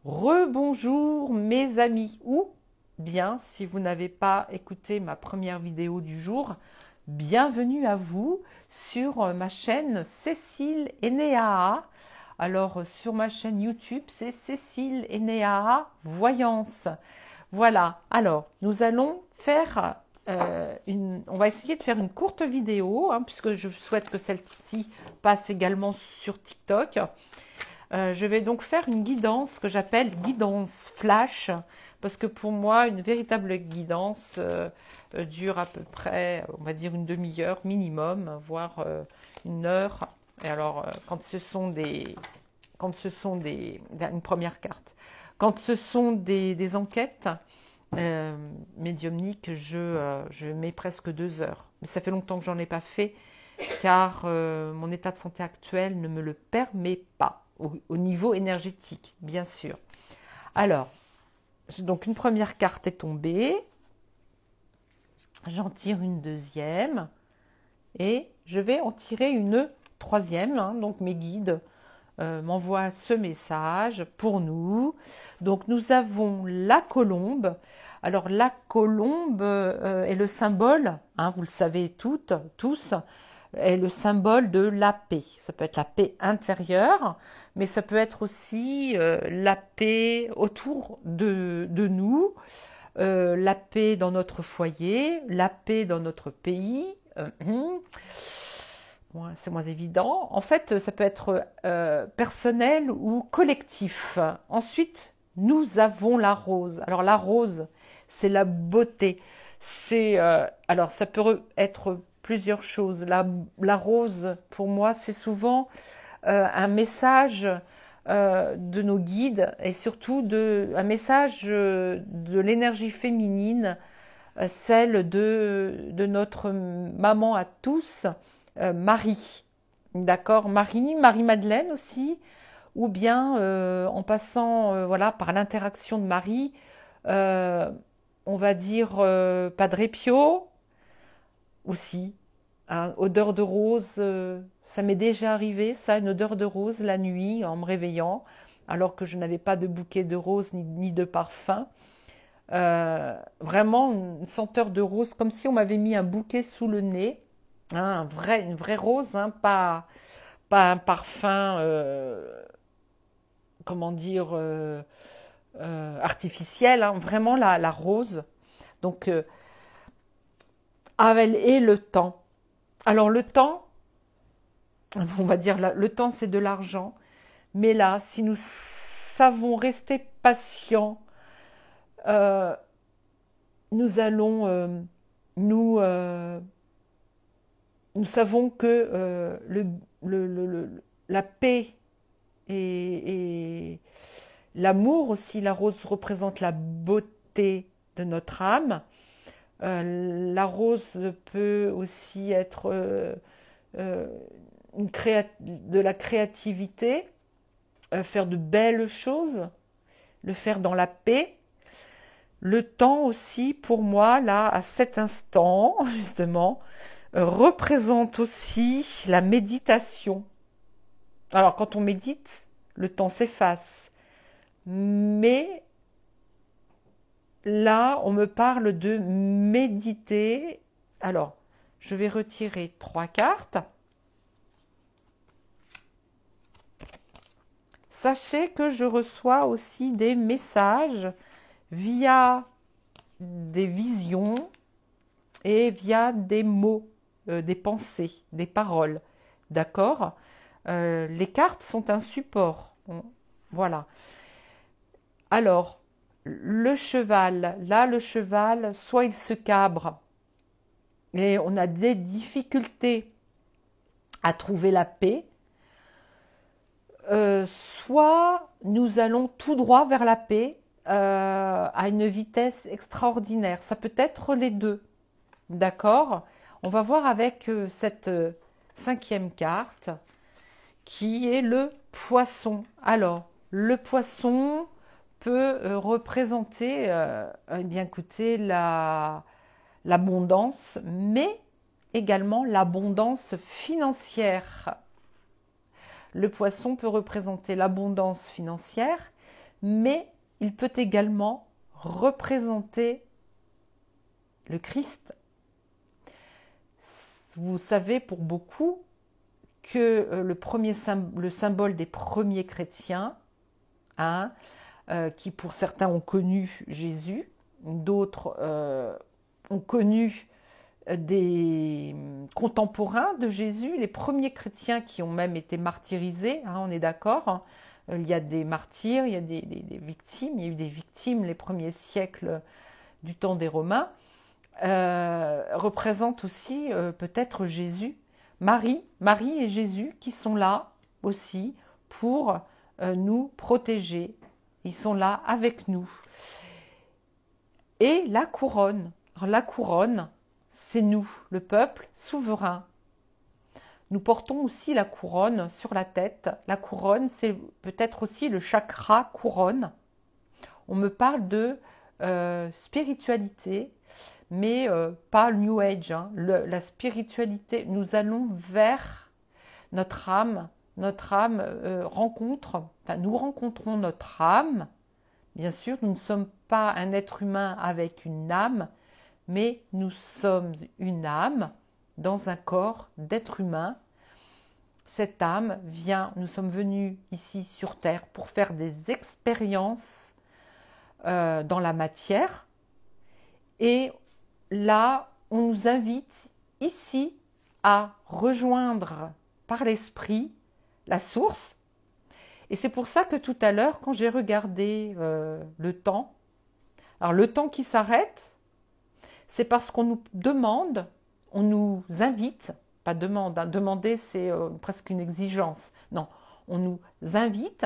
Rebonjour mes amis, ou bien si vous n'avez pas écouté ma première vidéo du jour, bienvenue à vous sur ma chaîne Cécile Enea. Alors sur ma chaîne YouTube, c'est Cécile Enea Voyance. Voilà, alors nous allons faire on va essayer de faire une courte vidéo, puisque je souhaite que celle-ci passe également sur TikTok. Je vais donc faire une guidance que j'appelle guidance flash, parce que pour moi, une véritable guidance dure à peu près, on va dire, une demi-heure minimum, voire une heure. Et alors, une première carte, quand ce sont des enquêtes médiumniques, je mets presque 2 heures. Mais ça fait longtemps que j'en ai pas fait, car mon état de santé actuel ne me le permet pas. Au niveau énergétique, bien sûr. Alors, donc une première carte est tombée. J'en tire une deuxième. Et je vais en tirer une troisième. Donc mes guides m'envoient ce message pour nous. Donc nous avons la colombe. Alors la colombe est le symbole, vous le savez tous, est le symbole de la paix. Ça peut être la paix intérieure, mais ça peut être aussi la paix autour de nous, la paix dans notre foyer, la paix dans notre pays. C'est moins évident. En fait, ça peut être personnel ou collectif. Ensuite, nous avons la rose. Alors la rose, c'est la beauté. Alors ça peut être plusieurs choses. La rose, pour moi, c'est souvent un message de nos guides et surtout un message de l'énergie féminine, celle de notre maman à tous, Marie. D'accord, Marie-Madeleine aussi, ou bien en passant par l'interaction de Marie, on va dire Padre Pio aussi, odeur de rose, ça m'est déjà arrivé, ça, une odeur de rose la nuit en me réveillant, alors que je n'avais pas de bouquet de rose ni de parfum. Vraiment une senteur de rose, comme si on m'avait mis un bouquet sous le nez, une vraie rose, pas un parfum, comment dire, artificiel, vraiment la rose. Donc, et le temps. Alors le temps, on va dire le temps c'est de l'argent, mais là, si nous savons rester patients, nous allons, nous savons que la paix et l'amour aussi, la rose représente la beauté de notre âme. La rose peut aussi être de la créativité, faire de belles choses, le faire dans la paix. Le temps aussi, pour moi, là, à cet instant, justement, représente aussi la méditation. Alors, quand on médite, le temps s'efface. Mais là, on me parle de méditer. Alors, je vais retirer 3 cartes. Sachez que je reçois aussi des messages via des visions et via des mots, des pensées, des paroles. D'accord ? Les cartes sont un support. Voilà. Alors, le cheval, soit il se cabre et on a des difficultés à trouver la paix, soit nous allons tout droit vers la paix à une vitesse extraordinaire. Ça peut être les deux. D'accord ? On va voir avec cette 5e carte qui est le poisson. Alors, le poisson peut représenter bien écoutez, l'abondance, mais également l'abondance financière. Le poisson peut représenter l'abondance financière, mais il peut également représenter le Christ. Vous savez pour beaucoup que le symbole des premiers chrétiens, hein, qui pour certains ont connu Jésus, d'autres ont connu des contemporains de Jésus, les premiers chrétiens qui ont même été martyrisés, hein, on est d'accord, hein. Il y a des martyrs, il y a des victimes, il y a eu des victimes les premiers siècles du temps des Romains, représentent aussi peut-être Jésus, Marie et Jésus qui sont là aussi pour nous protéger, ils sont là avec nous. Et la couronne, alors la couronne, c'est nous, le peuple souverain. Nous portons aussi la couronne sur la tête. La couronne, c'est peut-être aussi le chakra couronne. On me parle de spiritualité, mais pas le New Age. Hein. La spiritualité, nous allons vers notre âme. Notre âme nous rencontrons notre âme. Bien sûr, nous ne sommes pas un être humain avec une âme, mais nous sommes une âme dans un corps d'être humain. Cette âme vient, nous sommes venus ici sur Terre pour faire des expériences dans la matière. Et là, on nous invite ici à rejoindre par l'esprit la source. Et c'est pour ça que tout à l'heure, quand j'ai regardé le temps, alors le temps qui s'arrête, c'est parce qu'on nous demande, on nous invite, pas demande, hein, demander c'est presque une exigence, non, on nous invite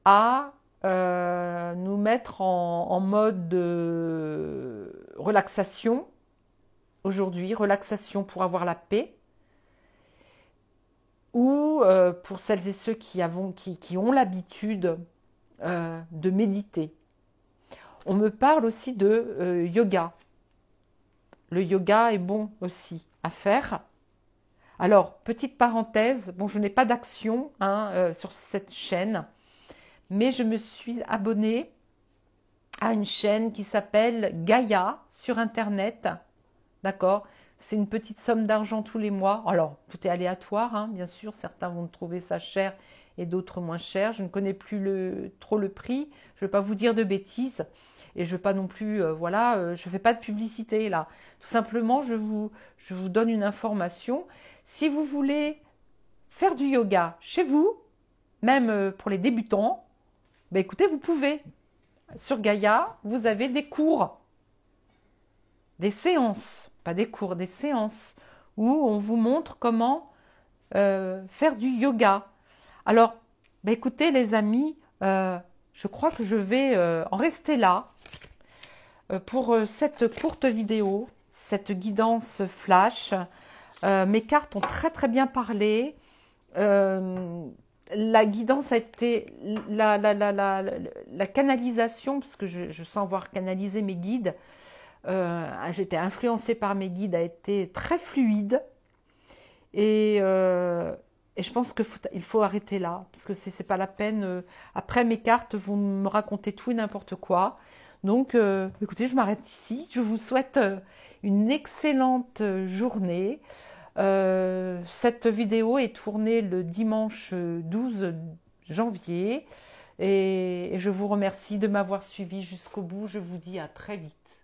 à nous mettre en mode de relaxation, aujourd'hui, relaxation pour avoir la paix, ou pour celles et ceux qui ont l'habitude de méditer. On me parle aussi de yoga. Le yoga est bon aussi à faire. Alors, petite parenthèse, bon, je n'ai pas d'action sur cette chaîne, mais je me suis abonnée à une chaîne qui s'appelle Gaïa sur Internet. D'accord ? C'est une petite somme d'argent tous les mois. Alors, tout est aléatoire, hein, bien sûr. Certains vont trouver ça cher et d'autres moins cher. Je ne connais plus trop le prix. Je ne vais pas vous dire de bêtises. Et je ne veux pas non plus, je ne fais pas de publicité là. Tout simplement, je vous donne une information. Si vous voulez faire du yoga chez vous, même pour les débutants, ben écoutez, vous pouvez. Sur Gaïa, vous avez des cours, des séances, pas des cours, des séances, où on vous montre comment faire du yoga. Alors, ben écoutez les amis, je crois que je vais en rester là pour cette courte vidéo, cette guidance flash. Mes cartes ont très très bien parlé. La guidance a été la canalisation, parce que je sens avoir canalisé mes guides. J'étais influencée par mes guides, a été très fluide. Et je pense qu'il faut arrêter là, parce que c'est pas la peine. Après, mes cartes vont me raconter tout et n'importe quoi. Donc, écoutez, je m'arrête ici. Je vous souhaite une excellente journée. Cette vidéo est tournée le dimanche 12 janvier. Et je vous remercie de m'avoir suivi jusqu'au bout. Je vous dis à très vite.